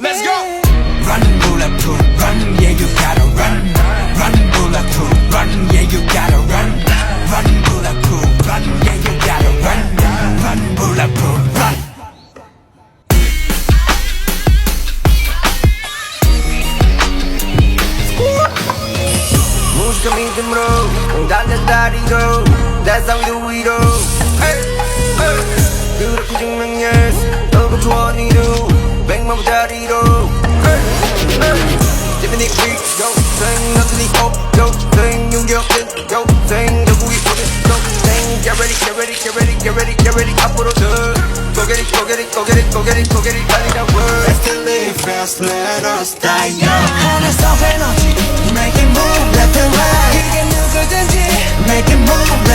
Let's go. Run bulletproof, run, yeah you gotta run. Run bulletproof, run, yeah you gotta run. Run bulletproof, run, yeah you gotta run. Run bulletproof, run. Música me tembló, dale 다리로 That's how we do it all. Hey, hey. 그렇게 증명해 너가 좋아 니도 100만짜리로 Hey, hey. Tiffany Creek, go sing underneath, oh, go sing 윤격진, go sing 결국이 오는 go sing Get ready, get ready, get ready, get ready, get ready 앞으로 더 Go get it, go get it, go get it, go get it, go get it 달리자 word Let's still live fast, let us die young. Hands off energy, make it move left and right. 이게 누구든지 make it move